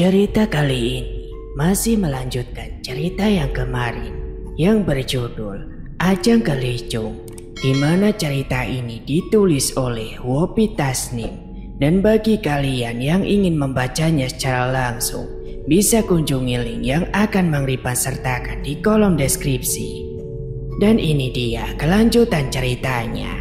Cerita kali ini masih melanjutkan cerita yang kemarin yang berjudul Ajang Kelicung, di mana cerita ini ditulis oleh Wopi Tasnim. Dan bagi kalian yang ingin membacanya secara langsung, bisa kunjungi link yang akan Mang Ripan sertakan di kolom deskripsi. Dan ini dia kelanjutan ceritanya.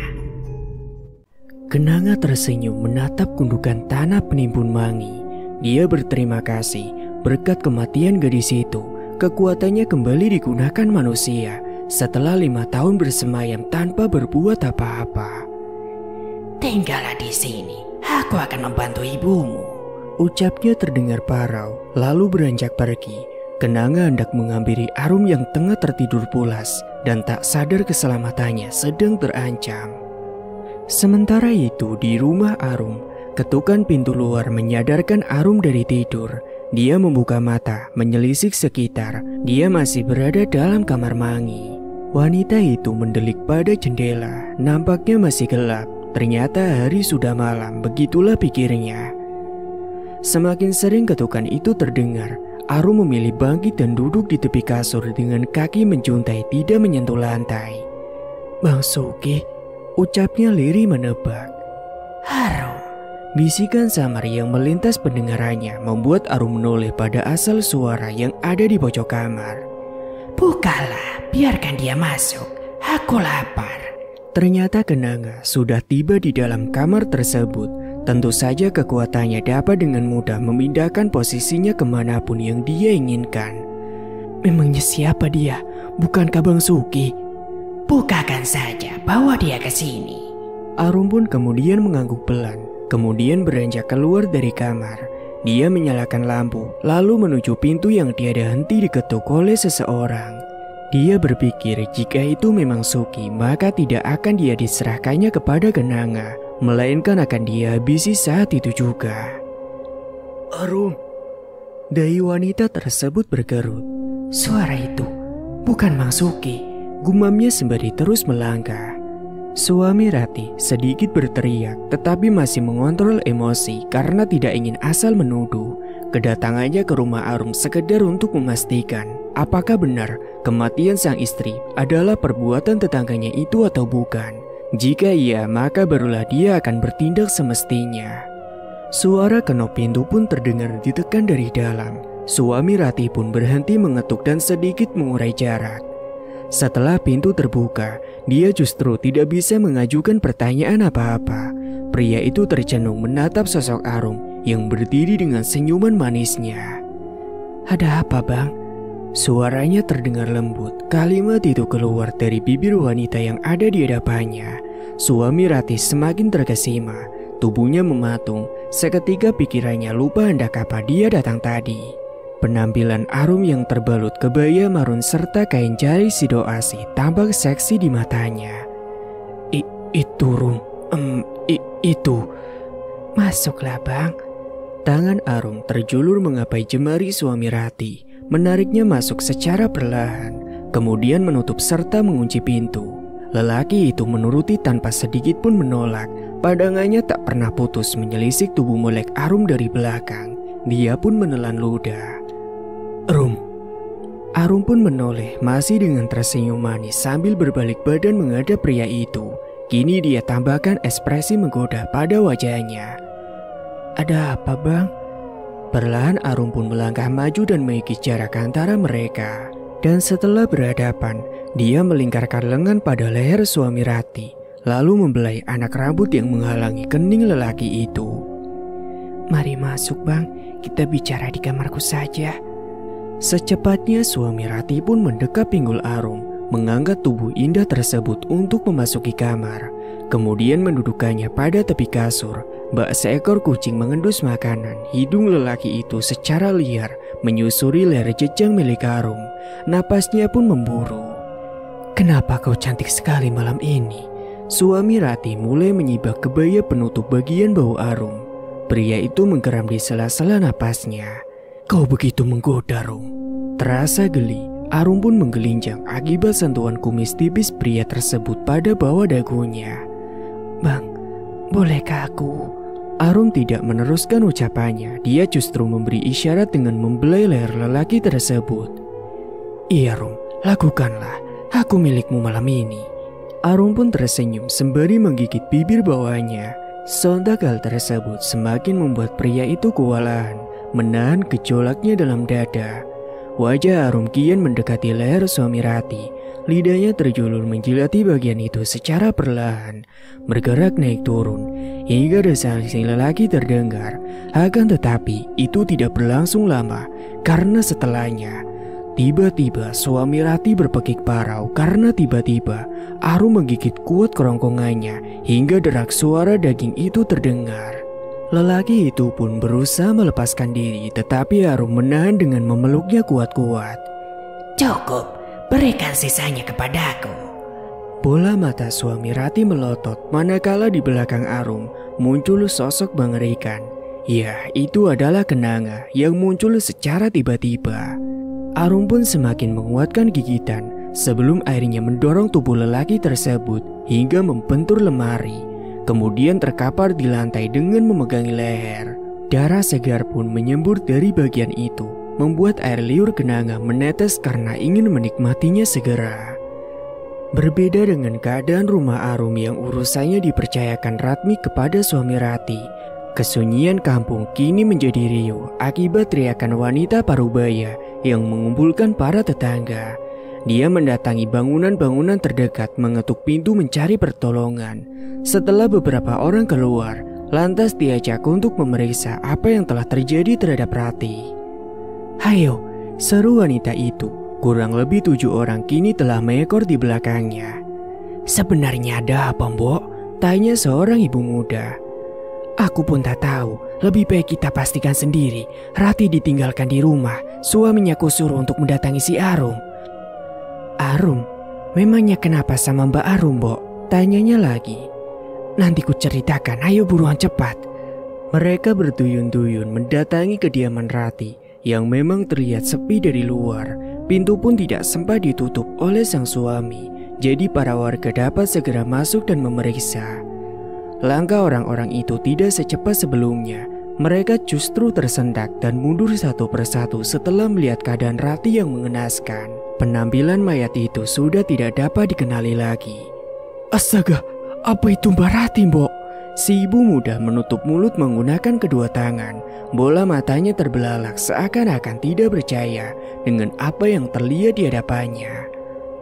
Kenanga tersenyum menatap gundukan tanah penimbun mangi. Dia berterima kasih berkat kematian gadis itu, kekuatannya kembali digunakan manusia setelah 5 tahun bersemayam tanpa berbuat apa-apa. Tinggallah di sini, aku akan membantu ibumu, ucapnya terdengar parau, lalu beranjak pergi. Kenanga hendak menghampiri Arum yang tengah tertidur pulas dan tak sadar keselamatannya sedang terancam. Sementara itu di rumah Arum, ketukan pintu luar menyadarkan Arum dari tidur. Dia membuka mata, menyelisik sekitar. Dia masih berada dalam kamar mangi. Wanita itu mendelik pada jendela. Nampaknya masih gelap. Ternyata hari sudah malam, begitulah pikirnya. Semakin sering ketukan itu terdengar, Arum memilih bangkit dan duduk di tepi kasur dengan kaki menjuntai tidak menyentuh lantai. "Bang Suki," ucapnya lirih menebak. "Arum," bisikan samar yang melintas pendengarannya membuat Arum menoleh pada asal suara yang ada di pojok kamar. "Bukalah, biarkan dia masuk. Aku lapar." Ternyata Kenanga sudah tiba di dalam kamar tersebut. Tentu saja kekuatannya dapat dengan mudah memindahkan posisinya kemanapun yang dia inginkan. "Memangnya siapa dia? Bukankah Bang Suki?" "Bukakan saja, bawa dia ke sini." Arum pun kemudian mengangguk pelan. Kemudian beranjak keluar dari kamar. Dia menyalakan lampu, lalu menuju pintu yang tiada henti diketuk oleh seseorang. Dia berpikir jika itu memang Suki, maka tidak akan dia diserahkannya kepada Kenanga, melainkan akan dia habisi saat itu juga. "Arum," dahi wanita tersebut bergerut. "Suara itu bukan Mang Suki," gumamnya sembari terus melangkah. Suami Rati sedikit berteriak tetapi masih mengontrol emosi karena tidak ingin asal menuduh. Kedatangannya ke rumah Arum sekedar untuk memastikan apakah benar kematian sang istri adalah perbuatan tetangganya itu atau bukan. Jika iya, maka barulah dia akan bertindak semestinya. Suara kenop pintu pun terdengar ditekan dari dalam. Suami Rati pun berhenti mengetuk dan sedikit mengurai jarak. Setelah pintu terbuka, dia justru tidak bisa mengajukan pertanyaan apa-apa. Pria itu tercenung menatap sosok Arum yang berdiri dengan senyuman manisnya. "Ada apa, Bang?" Suaranya terdengar lembut. Kalimat itu keluar dari bibir wanita yang ada di hadapannya. Suami Rati semakin terkesima. Tubuhnya mematung. Seketika pikirannya lupa hendak apa dia datang tadi. Penampilan Arum yang terbalut kebaya marun serta kain jari sidoasi tampak seksi di matanya. Itu Rum, itu." "Masuklah, Bang." Tangan Arum terjulur menggapai jemari suami Rati, menariknya masuk secara perlahan, kemudian menutup serta mengunci pintu. Lelaki itu menuruti tanpa sedikit pun menolak. Pandangannya tak pernah putus menyelisik tubuh melek Arum dari belakang. Dia pun menelan ludah. "Rum." Arum pun menoleh masih dengan tersenyum manis sambil berbalik badan menghadap pria itu. Kini dia tambahkan ekspresi menggoda pada wajahnya. "Ada apa, Bang?" Perlahan Arum pun melangkah maju dan mengikis jarak antara mereka. Dan setelah berhadapan, dia melingkarkan lengan pada leher suami Rati, lalu membelai anak rambut yang menghalangi kening lelaki itu. "Mari masuk, Bang. Kita bicara di kamarku saja." Secepatnya suami Rati pun mendekap pinggul Arum, mengangkat tubuh indah tersebut untuk memasuki kamar. Kemudian mendudukkannya pada tepi kasur. Bak seekor kucing mengendus makanan. Hidung lelaki itu secara liar menyusuri leher jejang milik Arum. Napasnya pun memburu. "Kenapa kau cantik sekali malam ini?" Suami Rati mulai menyibak kebaya penutup bagian bau Arum. Pria itu menggeram di sela-sela napasnya. "Kau begitu menggoda, Rum." Terasa geli, Arum pun menggelinjang akibat sentuhan kumis tipis pria tersebut pada bawah dagunya. "Bang, bolehkah aku?" Arum tidak meneruskan ucapannya. Dia justru memberi isyarat dengan membelai leher lelaki tersebut. Iya Rum, lakukanlah. Aku milikmu malam ini. Arum pun tersenyum sembari menggigit bibir bawahnya. Sontak hal tersebut semakin membuat pria itu kewalahan, menahan gejolaknya dalam dada. Wajah Arum kian mendekati leher suami Rati. Lidahnya terjulur menjilati bagian itu secara perlahan, bergerak naik turun, hingga desah si lelaki terdengar. Akan tetapi itu tidak berlangsung lama, karena setelahnya tiba-tiba suami Rati berpekik parau karena tiba-tiba Arum menggigit kuat kerongkongannya hingga derak suara daging itu terdengar. Lelaki itu pun berusaha melepaskan diri, tetapi Arum menahan dengan memeluknya kuat-kuat. Cukup, berikan sisanya kepadaku. Bola mata suami Rati melotot manakala di belakang Arum muncul sosok mengerikan. Ya, itu adalah Kenanga yang muncul secara tiba-tiba. Arum pun semakin menguatkan gigitan sebelum akhirnya mendorong tubuh lelaki tersebut hingga membentur lemari. Kemudian terkapar di lantai dengan memegangi leher. Darah segar pun menyembur dari bagian itu, membuat air liur Kenanga menetes karena ingin menikmatinya segera. Berbeda dengan keadaan rumah Arum yang urusannya dipercayakan Ratmi kepada suami Rati, kesunyian kampung kini menjadi riuh akibat teriakan wanita parubaya yang mengumpulkan para tetangga. Dia mendatangi bangunan-bangunan terdekat mengetuk pintu mencari pertolongan. Setelah beberapa orang keluar, lantas diajak untuk memeriksa apa yang telah terjadi terhadap Rati. Hayo, seru wanita itu. Kurang lebih 7 orang kini telah mengekor di belakangnya. Sebenarnya ada apa, Mbok? Tanya seorang ibu muda. Aku pun tak tahu. Lebih baik kita pastikan sendiri. Rati ditinggalkan di rumah. Suaminya kusuruh untuk mendatangi si Arum. Arum? Memangnya kenapa sama Mbak Arum, Mbok? Tanyanya lagi. Nanti ku ceritakan, ayo buruan cepat. Mereka berduyun-duyun mendatangi kediaman Rati yang memang terlihat sepi dari luar. Pintu pun tidak sempat ditutup oleh sang suami, jadi para warga dapat segera masuk dan memeriksa. Langkah orang-orang itu tidak secepat sebelumnya. Mereka justru tersendak dan mundur satu persatu setelah melihat keadaan Rati yang mengenaskan. Penampilan mayat itu sudah tidak dapat dikenali lagi. Astaga, apa itu Mbak Rati, Mbok? Si ibu muda menutup mulut menggunakan kedua tangan. Bola matanya terbelalak seakan-akan tidak percaya dengan apa yang terlihat di hadapannya.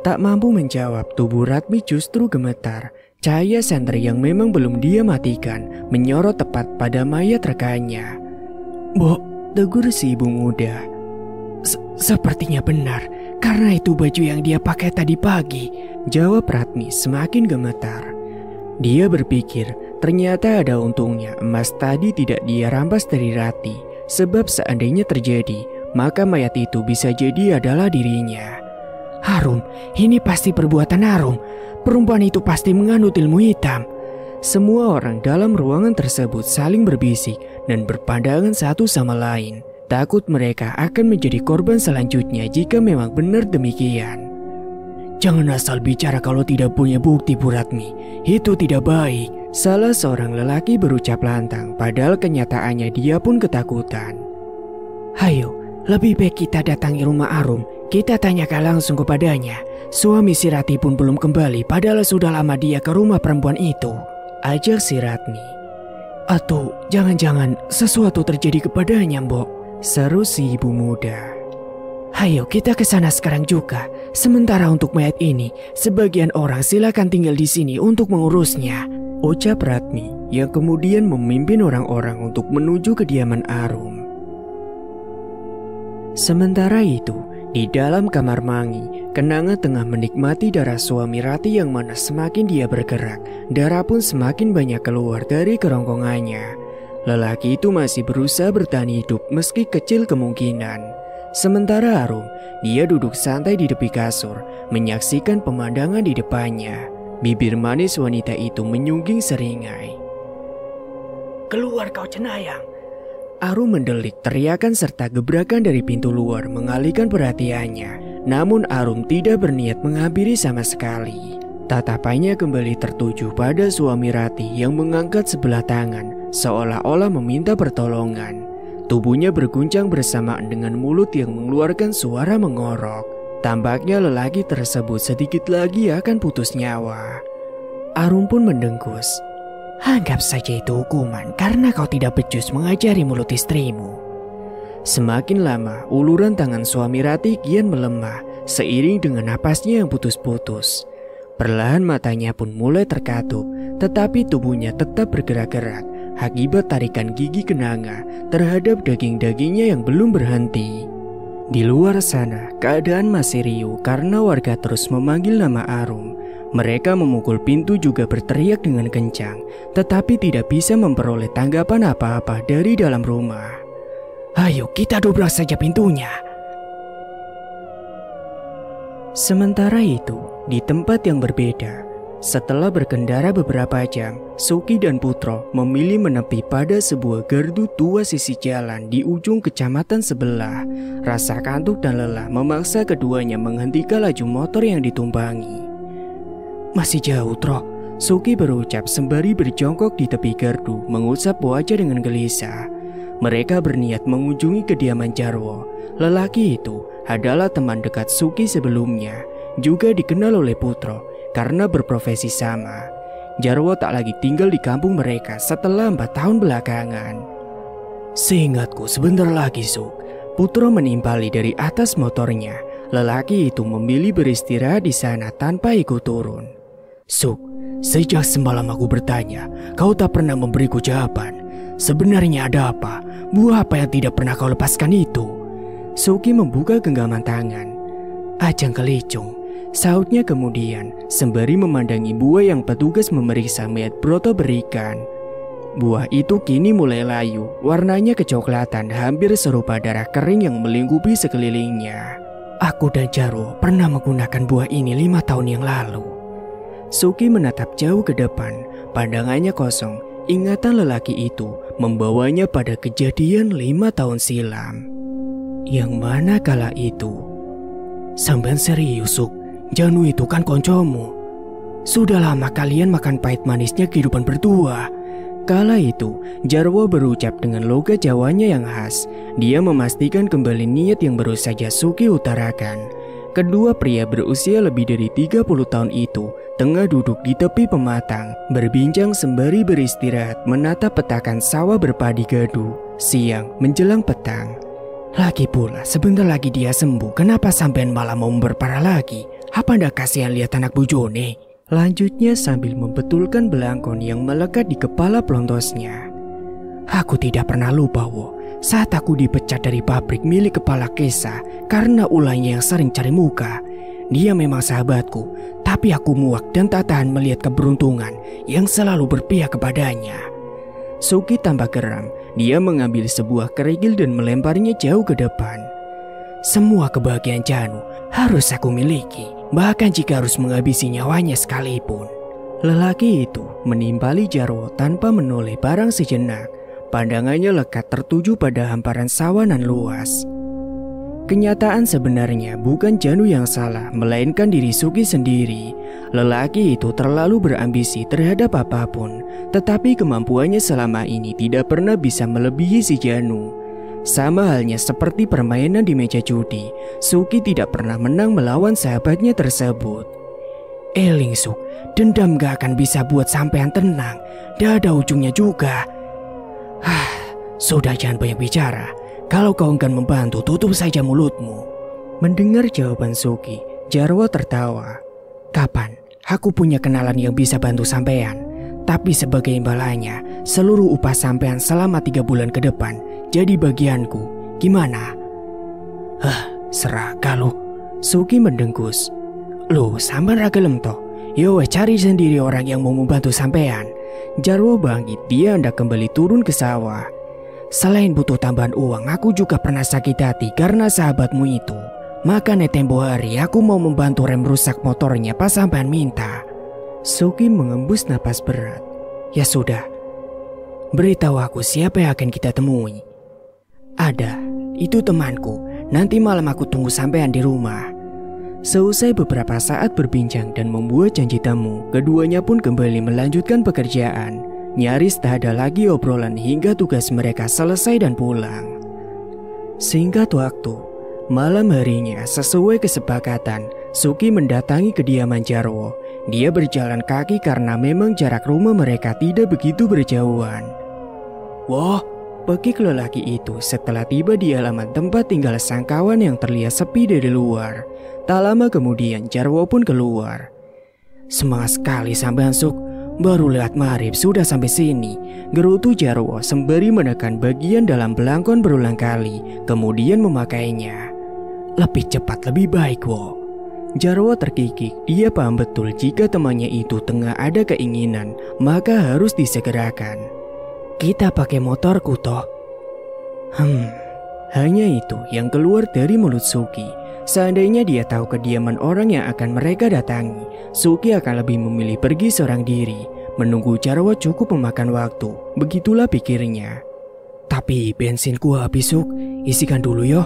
Tak mampu menjawab, tubuh Ratmi justru gemetar. Cahaya senter yang memang belum dia matikan menyorot tepat pada mayat rekannya. Mbok, tegur si ibu muda. Sepertinya benar, karena itu baju yang dia pakai tadi pagi. Jawab Ratmi semakin gemetar. Dia berpikir ternyata ada untungnya emas tadi tidak dia rampas dari Rati. Sebab seandainya terjadi, maka mayat itu bisa jadi adalah dirinya. Arum, ini pasti perbuatan Arum. Perempuan itu pasti menganut ilmu hitam. Semua orang dalam ruangan tersebut saling berbisik dan berpandangan satu sama lain. Takut mereka akan menjadi korban selanjutnya jika memang benar demikian. Jangan asal bicara kalau tidak punya bukti, Bu Ratmi. Itu tidak baik. Salah seorang lelaki berucap lantang, padahal kenyataannya dia pun ketakutan. Hayo, lebih baik kita datangi rumah Arum. Kita tanyakan langsung kepadanya. Suami si Rati pun belum kembali, padahal sudah lama dia ke rumah perempuan itu. Ajak si Ratmi. Atau jangan-jangan sesuatu terjadi kepadanya, Mbok? Seru si ibu muda. Hayo kita ke sana sekarang juga. Sementara untuk mayat ini, sebagian orang silakan tinggal di sini untuk mengurusnya. Ucap Ratmi yang kemudian memimpin orang-orang untuk menuju kediaman Arum. Sementara itu, di dalam kamar Mangi, Kenanga tengah menikmati darah suami Rati yang mana semakin dia bergerak, darah pun semakin banyak keluar dari kerongkongannya. Lelaki itu masih berusaha bertahan hidup meski kecil kemungkinan. Sementara Arum, dia duduk santai di tepi kasur, menyaksikan pemandangan di depannya. Bibir manis wanita itu menyungging seringai. Keluar kau cenayang! Arum mendelik teriakan serta gebrakan dari pintu luar mengalihkan perhatiannya. Namun Arum tidak berniat menghampiri sama sekali. Tatapannya kembali tertuju pada suami Rati yang mengangkat sebelah tangan seolah-olah meminta pertolongan. Tubuhnya berguncang bersamaan dengan mulut yang mengeluarkan suara mengorok. Tampaknya lelaki tersebut sedikit lagi akan putus nyawa. Arum pun mendengkus. Anggap saja itu hukuman karena kau tidak becus mengajari mulut istrimu. Semakin lama, uluran tangan suami Ratih kian melemah seiring dengan napasnya yang putus-putus. Perlahan matanya pun mulai terkatup, tetapi tubuhnya tetap bergerak-gerak akibat tarikan gigi kenanga terhadap daging-dagingnya yang belum berhenti. Di luar sana, keadaan masih riuh karena warga terus memanggil nama Arum. Mereka memukul pintu juga berteriak dengan kencang, tetapi tidak bisa memperoleh tanggapan apa-apa dari dalam rumah. Ayo kita dobrak saja pintunya. Sementara itu, di tempat yang berbeda, setelah berkendara beberapa jam, Suki dan Putro memilih menepi pada sebuah gardu tua sisi jalan di ujung kecamatan sebelah. Rasa kantuk dan lelah memaksa keduanya menghentikan laju motor yang ditumpangi. Masih jauh, Tro. Suki berucap sembari berjongkok di tepi gardu, mengusap wajah dengan gelisah. Mereka berniat mengunjungi kediaman Jarwo. Lelaki itu adalah teman dekat Suki sebelumnya, juga dikenal oleh Putro karena berprofesi sama. Jarwo tak lagi tinggal di kampung mereka setelah 4 tahun belakangan. Seingatku sebentar lagi, Suk. Putro menimpali dari atas motornya. Lelaki itu memilih beristirahat di sana tanpa ikut turun. Suk, sejak semalam aku bertanya, kau tak pernah memberiku jawaban. Sebenarnya ada apa? Buah apa yang tidak pernah kau lepaskan itu? Suki membuka genggaman tangan. Ajang kelicung, sautnya kemudian sembari memandangi buah yang petugas memeriksa mayat Broto berikan. Buah itu kini mulai layu, warnanya kecoklatan hampir serupa darah kering yang melingkupi sekelilingnya. Aku dan Jarwo pernah menggunakan buah ini 5 tahun yang lalu. Suki menatap jauh ke depan, pandangannya kosong. Ingatan lelaki itu membawanya pada kejadian 5 tahun silam. Yang mana kala itu? Sampean serius, Suk? Janu itu kan koncomu. Sudah lama kalian makan pahit manisnya kehidupan berdua. Kala itu, Jarwo berucap dengan logat Jawanya yang khas. Dia memastikan kembali niat yang baru saja Suki utarakan. Kedua pria berusia lebih dari 30 tahun itu tengah duduk di tepi pematang, berbincang sembari beristirahat menatap petakan sawah berpadi gadu. Siang menjelang petang. Lagi pula, sebentar lagi dia sembuh. Kenapa sampean malah mau berparah lagi? Apa ndak kasihan lihat anak bujone? Lanjutnya sambil membetulkan belangkon yang melekat di kepala pelontosnya. Aku tidak pernah lupa, Wo. Saat aku dipecat dari pabrik milik kepala Kesa karena ulahnya yang sering cari muka. Dia memang sahabatku, tapi aku muak dan tak tahan melihat keberuntungan yang selalu berpihak kepadanya. Suki tambah geram. Dia mengambil sebuah kerikil dan melemparnya jauh ke depan. Semua kebahagiaan Janu harus aku miliki, bahkan jika harus menghabisi nyawanya sekalipun. Lelaki itu menimpali Jarwo tanpa menoleh barang sejenak. Pandangannya lekat tertuju pada hamparan sawah nan luas. Kenyataan sebenarnya bukan Janu yang salah, melainkan diri Suki sendiri. Lelaki itu terlalu berambisi terhadap apapun, tetapi kemampuannya selama ini tidak pernah bisa melebihi si Janu. Sama halnya seperti permainan di meja judi, Suki tidak pernah menang melawan sahabatnya tersebut. Eling, Suk, dendam gak akan bisa buat sampean tenang. Dah ada ujungnya juga. Sudah, jangan banyak bicara. Kalau kau enggan membantu, tutup saja mulutmu. Mendengar jawaban Suki, Jarwo tertawa. Kapan? Aku punya kenalan yang bisa bantu sampean. Tapi sebagai imbalannya, seluruh upah sampean selama 3 bulan ke depan jadi bagianku. Gimana? Serah kalau. Suki mendengkus. Loh, sampean ra gelem toh? Yo, cari sendiri orang yang mau membantu sampean. Jarwo bangkit, dia hendak kembali turun ke sawah. Selain butuh tambahan uang, aku juga pernah sakit hati karena sahabatmu itu. Makanya tempo hari aku mau membantu rem rusak motornya pas sampean minta. Suki mengembus napas berat. Ya sudah, beritahu aku siapa yang akan kita temui. Ada, itu temanku. Nanti malam aku tunggu sampean di rumah. Seusai beberapa saat berbincang dan membuat janji temu, keduanya pun kembali melanjutkan pekerjaan. Nyaris tak ada lagi obrolan hingga tugas mereka selesai dan pulang. Singkat waktu, malam harinya sesuai kesepakatan, Suki mendatangi kediaman Jarwo. Dia berjalan kaki karena memang jarak rumah mereka tidak begitu berjauhan. Wah, pekik lelaki itu setelah tiba di halaman tempat tinggal sang kawan yang terlihat sepi dari luar. Tak lama kemudian Jarwo pun keluar. Semangat sekali sampean Suk. Baru lewat maghrib sudah sampai sini, gerutu Jarwo sembari menekan bagian dalam belangkon berulang kali, kemudian memakainya. Lebih cepat lebih baik, Wo. Jarwo terkikik, dia paham betul jika temannya itu tengah ada keinginan, maka harus disegerakan. Kita pakai motorku toh. Hanya itu yang keluar dari mulut Suki. Seandainya dia tahu kediaman orang yang akan mereka datangi, Suki akan lebih memilih pergi seorang diri. Menunggu Jarwo cukup memakan waktu, begitulah pikirnya. Tapi bensinku habis Suk, isikan dulu yo.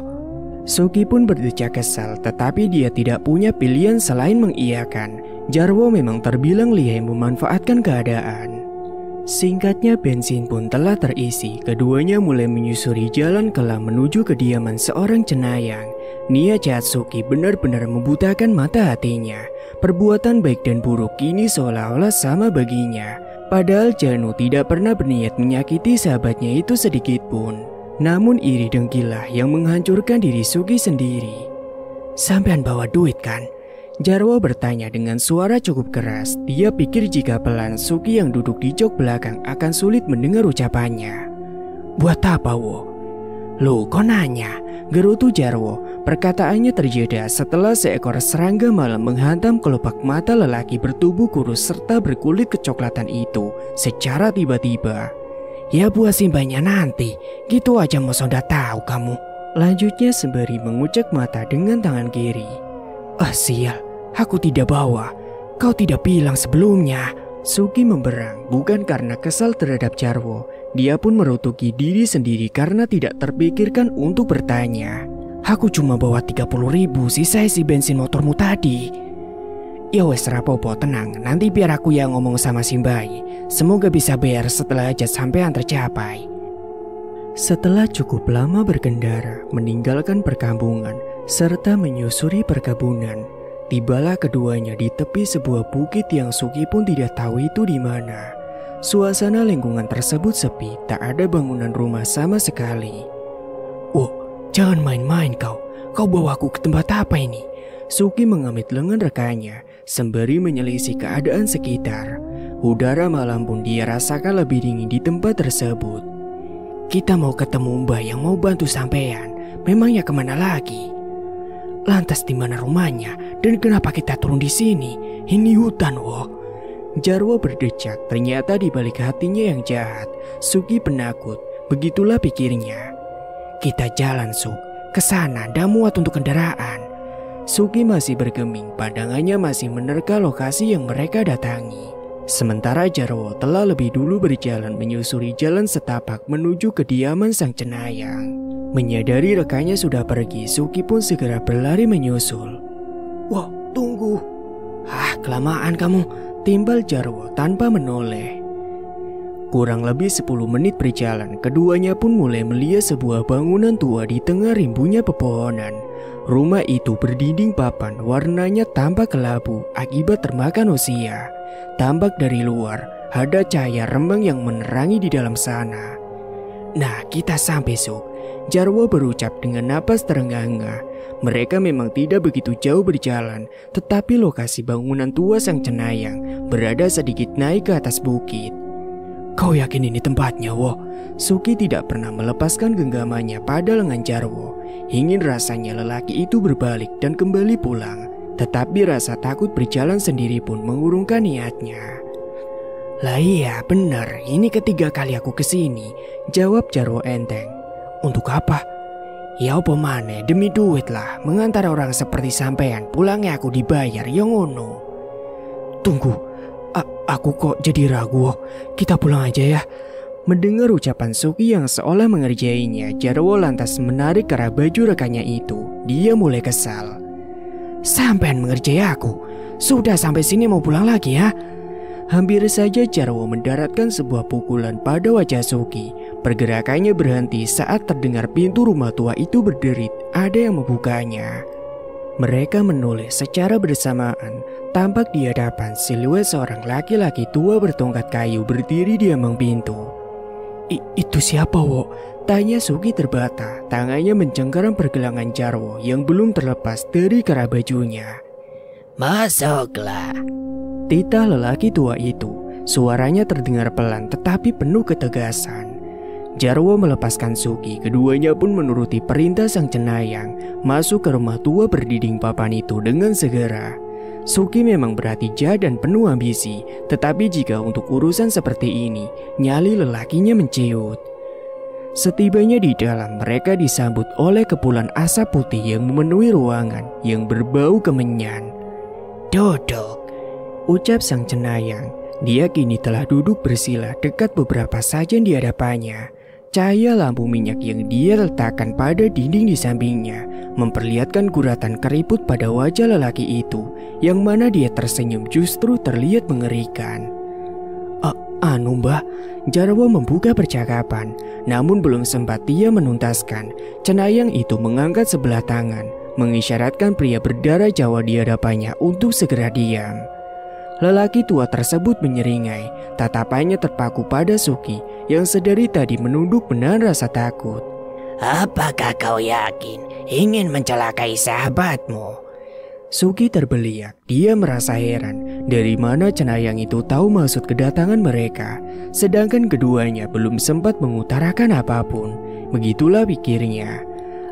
Suki pun berdecak kesal, tetapi dia tidak punya pilihan selain mengiyakan. Jarwo memang terbilang lihai memanfaatkan keadaan. Singkatnya bensin pun telah terisi. Keduanya mulai menyusuri jalan kelam menuju kediaman seorang cenayang. Niat jahat Suki benar-benar membutakan mata hatinya. Perbuatan baik dan buruk kini seolah-olah sama baginya. Padahal Janu tidak pernah berniat menyakiti sahabatnya itu sedikit pun. Namun iri dengkilah yang menghancurkan diri Suki sendiri. Sampean bawa duit kan? Jarwo bertanya dengan suara cukup keras. Dia pikir jika pelan Suki yang duduk di jok belakang akan sulit mendengar ucapannya. Buat apa, Wo? Loh, kok nanya? Gerutu Jarwo. Perkataannya terjeda setelah seekor serangga malam menghantam kelopak mata lelaki bertubuh kurus serta berkulit kecoklatan itu secara tiba-tiba. Ya buat simbahnya nanti, gitu aja mau sudah tahu kamu. Lanjutnya sembari mengucek mata dengan tangan kiri. Sial, aku tidak bawa. Kau tidak bilang sebelumnya. Suki memberang, bukan karena kesal terhadap Jarwo. Dia pun merutuki diri sendiri karena tidak terpikirkan untuk bertanya. Aku cuma bawa 30.000 sisa isi bensin motormu tadi. Ya wes rapopo, tenang. Nanti biar aku yang ngomong sama Simbai. Semoga bisa bayar setelah hajat sampean tercapai. Setelah cukup lama berkendara, meninggalkan perkampungan, serta menyusuri perkebunan, tibalah keduanya di tepi sebuah bukit yang Suki pun tidak tahu itu di mana. Suasana lingkungan tersebut sepi, tak ada bangunan rumah sama sekali. Jangan main-main kau. Kau bawa aku ke tempat apa ini? Suki mengamit lengan rekannya, sembari menyelisih keadaan sekitar. Udara malam pun dia rasakan lebih dingin di tempat tersebut. Kita mau ketemu Mbak yang mau bantu sampean. Memangnya kemana lagi? Lantas di mana rumahnya? Dan kenapa kita turun di sini? Ini hutan, Wo. Jarwo berdecak. Ternyata di balik hatinya yang jahat, Suki penakut. Begitulah pikirnya. Kita jalan, Suk. Kesana, dah muat untuk kendaraan. Suki masih bergeming. Pandangannya masih menerka lokasi yang mereka datangi. Sementara Jarwo telah lebih dulu berjalan menyusuri jalan setapak menuju kediaman sang cenayang. Menyadari rekannya sudah pergi, Suki pun segera berlari menyusul. Wah, tunggu. Kelamaan kamu, timbal Jarwo tanpa menoleh. Kurang lebih 10 menit berjalan, keduanya pun mulai melihat sebuah bangunan tua di tengah rimbunya pepohonan. Rumah itu berdinding papan, warnanya tampak kelabu akibat termakan usia. Tampak dari luar, ada cahaya remang yang menerangi di dalam sana. Nah, kita sampai, Suk. Jarwo berucap dengan napas terengah-engah. Mereka memang tidak begitu jauh berjalan, tetapi lokasi bangunan tua sang cenayang berada sedikit naik ke atas bukit. Kau yakin ini tempatnya, Wo? Suki tidak pernah melepaskan genggamannya pada lengan Jarwo. Ingin rasanya lelaki itu berbalik dan kembali pulang. Tetapi rasa takut berjalan sendiri pun mengurungkan niatnya. Lah iya benar, ini ketiga kali aku kesini, jawab Jarwo enteng. Untuk apa? Ya apa maneh, demi duit lah. Mengantar orang seperti sampean, pulangnya aku dibayar, ya ngono. Tunggu. Aku kok jadi ragu. Kita pulang aja ya. Mendengar ucapan Suki yang seolah mengerjainya, Jarwo lantas menarik kerah baju rekannya itu. Dia mulai kesal. Sampean mengerjai aku. Sudah sampai sini mau pulang lagi ya? Hampir saja Jarwo mendaratkan sebuah pukulan pada wajah Suki. Pergerakannya berhenti saat terdengar pintu rumah tua itu berderit. Ada yang membukanya. Mereka menoleh secara bersamaan. Tampak di hadapan siluet seorang laki-laki tua bertongkat kayu berdiri di ambang pintu. Itu siapa, Wo? Tanya Suki terbata. Tangannya mencengkeram pergelangan Jarwo yang belum terlepas dari kerah bajunya. Masuklah. Titah lelaki tua itu. Suaranya terdengar pelan tetapi penuh ketegasan. Jarwo melepaskan Suki. Keduanya pun menuruti perintah sang cenayang masuk ke rumah tua berdinding papan itu dengan segera. Suki memang berhati jahat dan penuh ambisi, tetapi jika untuk urusan seperti ini, nyali lelakinya menciut. Setibanya di dalam, mereka disambut oleh kepulan asap putih yang memenuhi ruangan yang berbau kemenyan. Duduk, ucap sang cenayang. Dia kini telah duduk bersila dekat beberapa sajen di hadapannya. Cahaya lampu minyak yang dia letakkan pada dinding di sampingnya memperlihatkan guratan keriput pada wajah lelaki itu, yang mana dia tersenyum justru terlihat mengerikan. Anu mbah, Jarwo membuka percakapan, namun belum sempat dia menuntaskan. Cenayang itu mengangkat sebelah tangan, mengisyaratkan pria berdarah Jawa di hadapannya untuk segera diam. Lelaki tua tersebut menyeringai, tatapannya terpaku pada Suki yang sedari tadi menunduk menahan rasa takut. Apakah kau yakin ingin mencelakai sahabatmu? Suki terbeliak. Dia merasa heran dari mana cenayang itu tahu maksud kedatangan mereka, sedangkan keduanya belum sempat mengutarakan apapun. Begitulah pikirnya.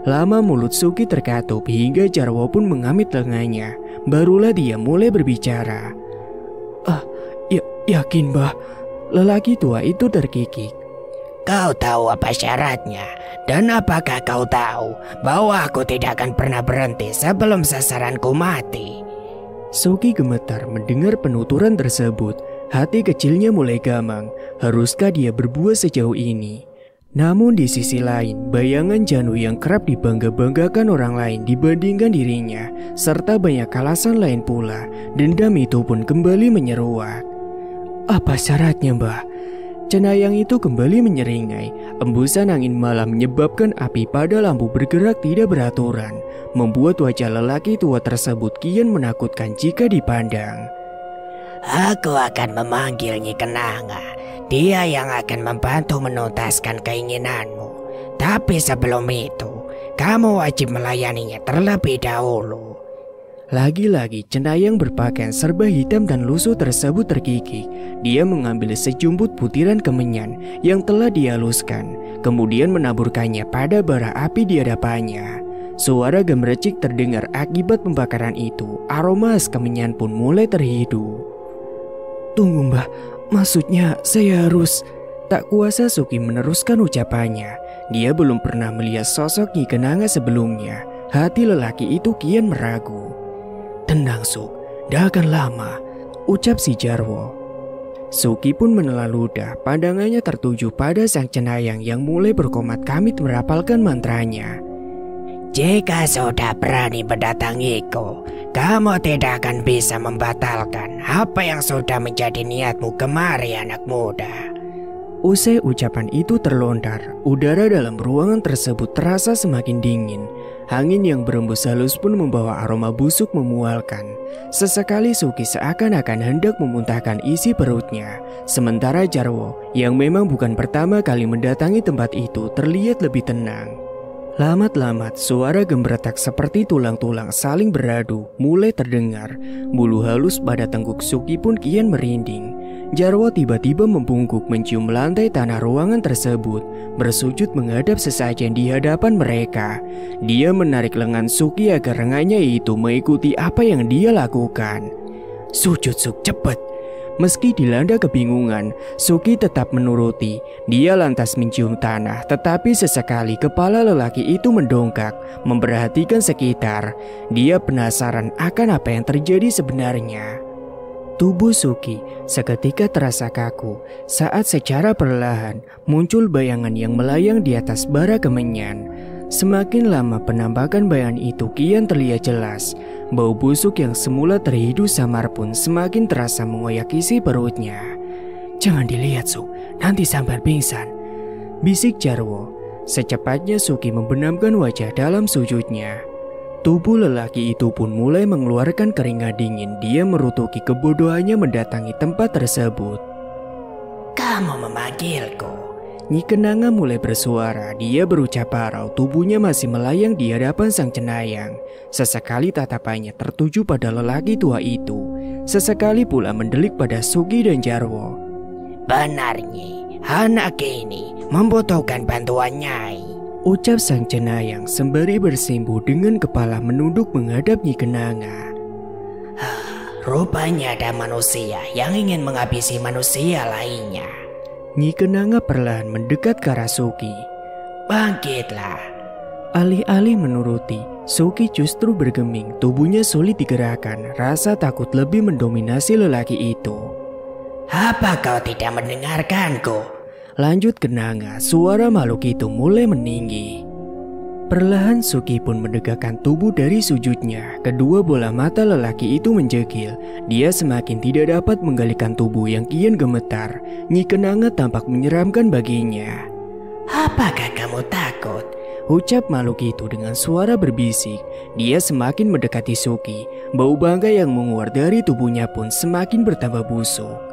Lama mulut Suki terkatup hingga Jarwo pun mengamit lengannya. Barulah dia mulai berbicara. Yakin mbah? Lelaki tua itu terkikik. Kau tahu apa syaratnya? Dan apakah kau tahu bahwa aku tidak akan pernah berhenti sebelum sasaranku mati? Suki gemetar mendengar penuturan tersebut. Hati kecilnya mulai gamang. Haruskah dia berbuat sejauh ini? Namun di sisi lain, bayangan Janu yang kerap dibangga-banggakan orang lain dibandingkan dirinya, serta banyak alasan lain pula, dendam itu pun kembali menyeruak. Apa syaratnya, mbah? Cenayang itu kembali menyeringai. Embusan angin malam menyebabkan api pada lampu bergerak tidak beraturan, membuat wajah lelaki tua tersebut kian menakutkan jika dipandang. Aku akan memanggil Nyi Kenanga. Dia yang akan membantu menuntaskan keinginanmu. Tapi sebelum itu, kamu wajib melayaninya terlebih dahulu. Lagi-lagi cenayang berpakaian serba hitam dan lusuh tersebut terkikik. Dia mengambil sejumput butiran kemenyan yang telah dihaluskan, kemudian menaburkannya pada bara api di hadapannya. Suara gemericik terdengar akibat pembakaran itu. Aroma khas kemenyan pun mulai terhidup. Tunggu mbah, maksudnya saya harus... Tak kuasa Suki meneruskan ucapannya. Dia belum pernah melihat sosok Nyi Kenanga sebelumnya. Hati lelaki itu kian meragu. Tenang Suk, dah akan lama, ucap si Jarwo. Suki pun menelan ludah. Pandangannya tertuju pada sang cenayang yang mulai berkomat kamit merapalkan mantranya. Jika sudah berani mendatangiku, kamu tidak akan bisa membatalkan apa yang sudah menjadi niatmu kemari, anak muda. Usai ucapan itu terlontar, udara dalam ruangan tersebut terasa semakin dingin. Angin yang berembus halus pun membawa aroma busuk memualkan. Sesekali Suki seakan-akan hendak memuntahkan isi perutnya. Sementara Jarwo, yang memang bukan pertama kali mendatangi tempat itu, terlihat lebih tenang. Lamat-lamat suara gembretak seperti tulang-tulang saling beradu mulai terdengar. Bulu halus pada tengkuk Suki pun kian merinding. Jarwo tiba-tiba membungkuk mencium lantai tanah ruangan tersebut, bersujud menghadap sesajen di hadapan mereka. Dia menarik lengan Suki agar lengannya itu mengikuti apa yang dia lakukan. Sujud Suk, cepat. Meski dilanda kebingungan, Suki tetap menuruti. Dia lantas mencium tanah, tetapi sesekali kepala lelaki itu mendongak, memperhatikan sekitar. Dia penasaran akan apa yang terjadi sebenarnya. Tubuh Suki seketika terasa kaku saat secara perlahan muncul bayangan yang melayang di atas bara kemenyan. Semakin lama penampakan bayangan itu kian terlihat jelas. Bau busuk yang semula terhidu samar pun semakin terasa mengoyak isi perutnya. Jangan dilihat, Suk, nanti sampai pingsan, bisik Jarwo. Secepatnya Suki membenamkan wajah dalam sujudnya. Tubuh lelaki itu pun mulai mengeluarkan keringat dingin. Dia merutuki kebodohannya mendatangi tempat tersebut. Kamu memanggilku? Nyi Kenanga mulai bersuara. Dia berucap parau, tubuhnya masih melayang di hadapan sang cenayang. Sesekali tatapannya tertuju pada lelaki tua itu. Sesekali pula mendelik pada Suki dan Jarwo. Benar, Nyi, anak ini membutuhkan bantuan Nyai, ucap sang cenayang sembari bersimpuh dengan kepala menunduk menghadap Nyi Kenanga. Rupanya ada manusia yang ingin menghabisi manusia lainnya. Nyi Kenanga perlahan mendekat ke arah Suki. Bangkitlah. Alih-alih menuruti, Suki justru bergeming. Tubuhnya sulit digerakkan. Rasa takut lebih mendominasi lelaki itu. Apa kau tidak mendengarkanku? Lanjut Kenanga. Suara makhluk itu mulai meninggi. Perlahan Suki pun mendegakkan tubuh dari sujudnya. Kedua bola mata lelaki itu menjegil. Dia semakin tidak dapat menggalikan tubuh yang kian gemetar. Nyi Kenanga tampak menyeramkan baginya. Apakah kamu takut? Ucap makhluk itu dengan suara berbisik. Dia semakin mendekati Suki. Bau bangkai yang menguar dari tubuhnya pun semakin bertambah busuk.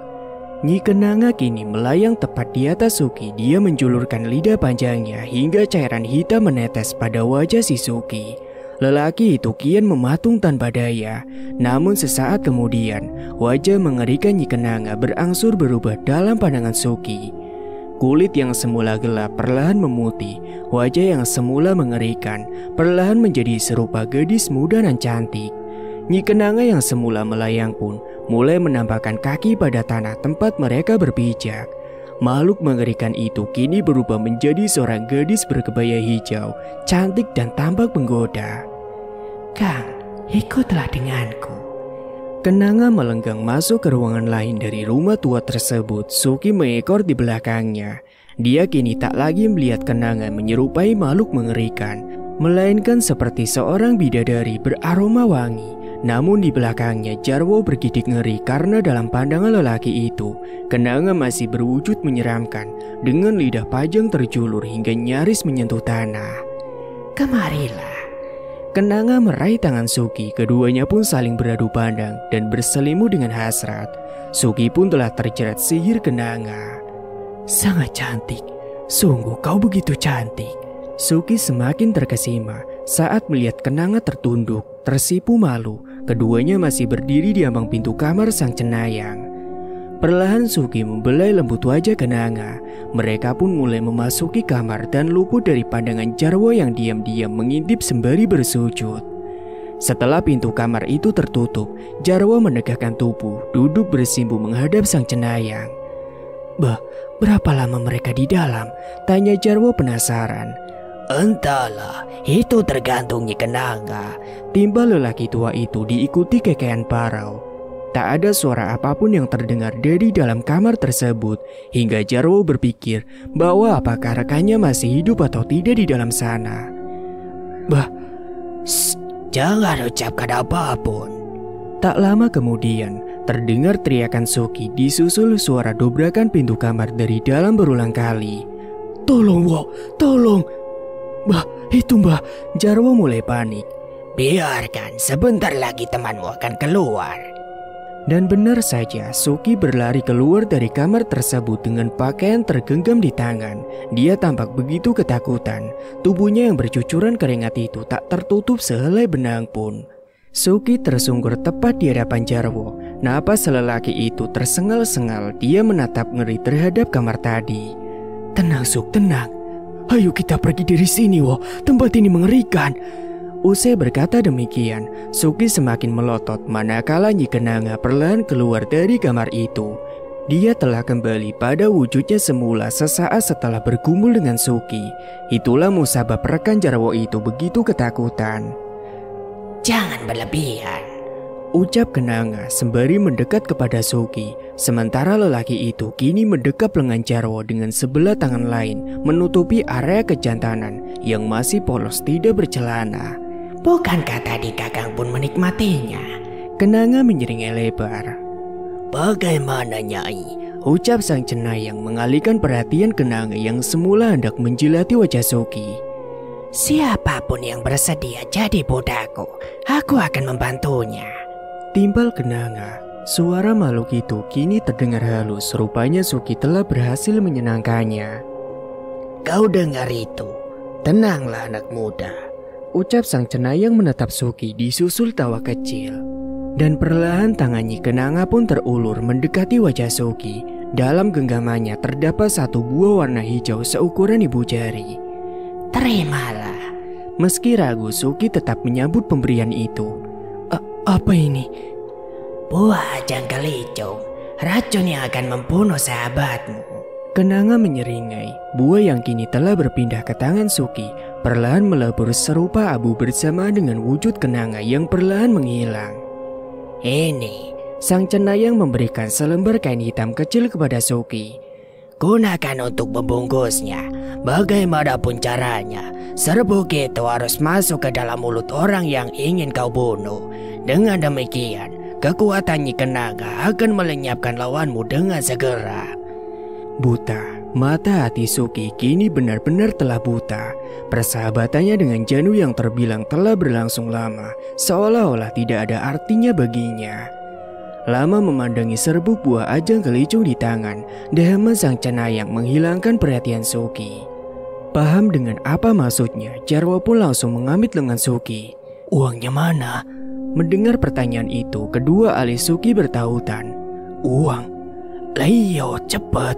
Nyi Kenanga kini melayang tepat di atas Suki. Dia menjulurkan lidah panjangnya hingga cairan hitam menetes pada wajah si Suki. Lelaki itu kian mematung tanpa daya. Namun sesaat kemudian, wajah mengerikan Nyi Kenanga berangsur berubah dalam pandangan Suki. Kulit yang semula gelap perlahan memutih. Wajah yang semula mengerikan perlahan menjadi serupa gadis muda dan cantik. Nyi Kenanga yang semula melayang pun mulai menampakkan kaki pada tanah tempat mereka berpijak. Makhluk mengerikan itu kini berubah menjadi seorang gadis berkebaya hijau, cantik dan tampak menggoda. Kang, ikutlah denganku. Kenanga melenggang masuk ke ruangan lain dari rumah tua tersebut. Suki mengekor di belakangnya. Dia kini tak lagi melihat Kenanga menyerupai makhluk mengerikan, melainkan seperti seorang bidadari beraroma wangi. Namun di belakangnya Jarwo bergidik ngeri karena dalam pandangan lelaki itu, Kenanga masih berwujud menyeramkan dengan lidah panjang terjulur hingga nyaris menyentuh tanah. Kemarilah. Kenanga meraih tangan Suki. Keduanya pun saling beradu pandang dan berselimut dengan hasrat. Suki pun telah terjerat sihir Kenanga. Sangat cantik. Sungguh kau begitu cantik. Suki semakin terkesima saat melihat Kenanga tertunduk. Tersipu malu, keduanya masih berdiri di ambang pintu kamar sang cenayang. Perlahan Suki membelai lembut wajah Kenanga. Mereka pun mulai memasuki kamar dan luput dari pandangan Jarwo yang diam-diam mengintip sembari bersujud. Setelah pintu kamar itu tertutup, Jarwo menegakkan tubuh, duduk bersimpuh menghadap sang cenayang. Bah, berapa lama mereka di dalam? Tanya Jarwo penasaran. Entahlah, itu tergantung Nyi Kenanga. Timbal lelaki tua itu diikuti kekean parau. Tak ada suara apapun yang terdengar dari dalam kamar tersebut. Hingga Jarwo berpikir bahwa apakah rekannya masih hidup atau tidak di dalam sana. Bah, jangan ucapkan apapun. Tak lama kemudian, terdengar teriakan Suki disusul suara dobrakan pintu kamar dari dalam berulang kali. Tolong, Wo, tolong. Bah, itu Mbah. Jarwo mulai panik. Biarkan, sebentar lagi temanmu akan keluar. Dan benar saja, Suki berlari keluar dari kamar tersebut dengan pakaian tergenggam di tangan. Dia tampak begitu ketakutan. Tubuhnya yang bercucuran keringat itu tak tertutup sehelai benang pun. Suki tersungkur tepat di hadapan Jarwo. Napas lelaki itu tersengal-sengal. Dia menatap ngeri terhadap kamar tadi. Tenang Suk, tenang. Ayo kita pergi dari sini, Wo. Tempat ini mengerikan. Usai berkata demikian, Suki semakin melotot manakala Nyi Kenanga perlahan keluar dari kamar itu. Dia telah kembali pada wujudnya semula sesaat setelah bergumul dengan Suki. Itulah musabab rekan Jarwo itu begitu ketakutan. Jangan berlebihan, ucap Kenanga sembari mendekat kepada Suki. Sementara lelaki itu kini mendekap lengan Jarwo dengan sebelah tangan lain menutupi area kejantanan yang masih polos tidak bercelana. Bukankah tadi Kakang pun menikmatinya? Kenanga menyeringai lebar. Bagaimana Nyai? Ucap sang cenayang mengalihkan perhatian Kenanga yang semula hendak menjilati wajah Suki. Siapapun yang bersedia jadi budakku, aku akan membantunya. Timpal Kenanga. Suara makhluk itu kini terdengar halus. Rupanya Suki telah berhasil menyenangkannya. Kau dengar itu? Tenanglah anak muda. Ucap sang cenayang menatap Suki disusul tawa kecil. Dan perlahan tangannya Kenanga pun terulur mendekati wajah Suki. Dalam genggamannya terdapat satu buah warna hijau seukuran ibu jari. Terimalah. Meski ragu, Suki tetap menyambut pemberian itu. Apa ini? Buah jangkelicung, racun yang akan membunuh sahabatmu. Kenanga menyeringai. Buah yang kini telah berpindah ke tangan Suki perlahan melebur serupa abu bersama dengan wujud Kenanga yang perlahan menghilang. Ini, sang cenayang memberikan selembar kain hitam kecil kepada Suki. Gunakan untuk membungkusnya. Bagaimanapun caranya, serbuk itu harus masuk ke dalam mulut orang yang ingin kau bunuh. Dengan demikian, kekuatannya Kenanga akan melenyapkan lawanmu dengan segera. Buta, mata hati Suki kini benar-benar telah buta. Persahabatannya dengan Janu yang terbilang telah berlangsung lama, seolah-olah tidak ada artinya baginya. Lama memandangi serbuk buah ajang kelicung di tangan, dahama sang cenayang menghilangkan perhatian Suki. Paham dengan apa maksudnya, Jarwo pun langsung mengamit lengan Suki. Uangnya mana? Mendengar pertanyaan itu, kedua alis Suki bertautan. Uang? Leo, cepat.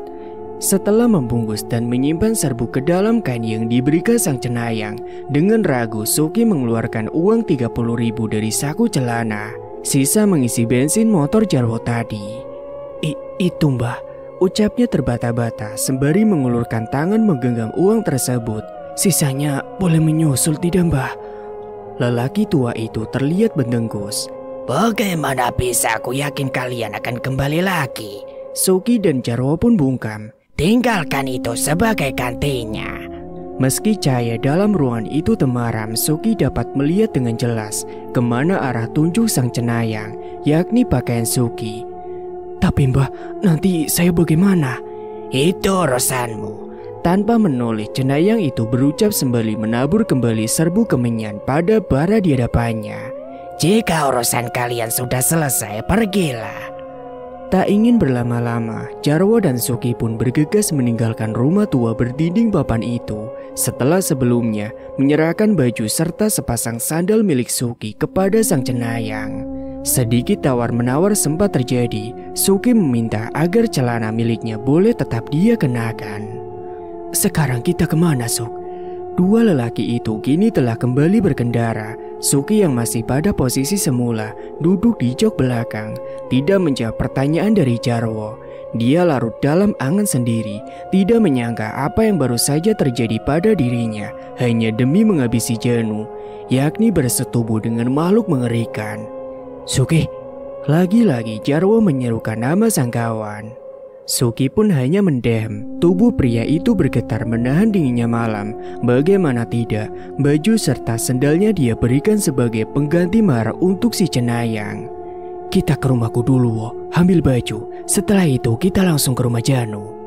Setelah membungkus dan menyimpan serbuk ke dalam kain yang diberikan sang cenayang, dengan ragu Suki mengeluarkan uang 30.000 dari saku celana. Sisa mengisi bensin motor Jarwo tadi. Itu mbah, ucapnya terbata-bata sembari mengulurkan tangan menggenggam uang tersebut. Sisanya boleh menyusul tidak mbah? Lelaki tua itu terlihat berdengkus. Bagaimana bisa aku yakin kalian akan kembali lagi? Suki dan Jarwo pun bungkam. Tinggalkan itu sebagai gantinya. Meski cahaya dalam ruangan itu temaram, Suki dapat melihat dengan jelas kemana arah tunjuk sang cenayang, yakni pakaian Suki. Tapi mbah, nanti saya bagaimana? Itu urusanmu. Tanpa menoleh, cenayang itu berucap sembari menabur kembali serbu kemenyan pada bara di hadapannya. Jika urusan kalian sudah selesai, pergilah. Tak ingin berlama-lama, Jarwo dan Suki pun bergegas meninggalkan rumah tua berdinding papan itu. Setelah sebelumnya menyerahkan baju serta sepasang sandal milik Suki kepada sang cenayang. Sedikit tawar-menawar sempat terjadi. Suki meminta agar celana miliknya boleh tetap dia kenakan. Sekarang kita kemana, Suk? Dua lelaki itu kini telah kembali berkendara. Suki yang masih pada posisi semula duduk di jok belakang, tidak menjawab pertanyaan dari Jarwo. Dia larut dalam angan sendiri, tidak menyangka apa yang baru saja terjadi pada dirinya hanya demi menghabisi Janu, yakni bersetubuh dengan makhluk mengerikan. Suki, lagi-lagi Jarwo menyerukan nama sang kawan. Suki pun hanya mendem. Tubuh pria itu bergetar menahan dinginnya malam. Bagaimana tidak, baju serta sendalnya dia berikan sebagai pengganti mahar untuk si cenayang. Kita ke rumahku dulu, Wo. Ambil baju. Setelah itu kita langsung ke rumah Janu.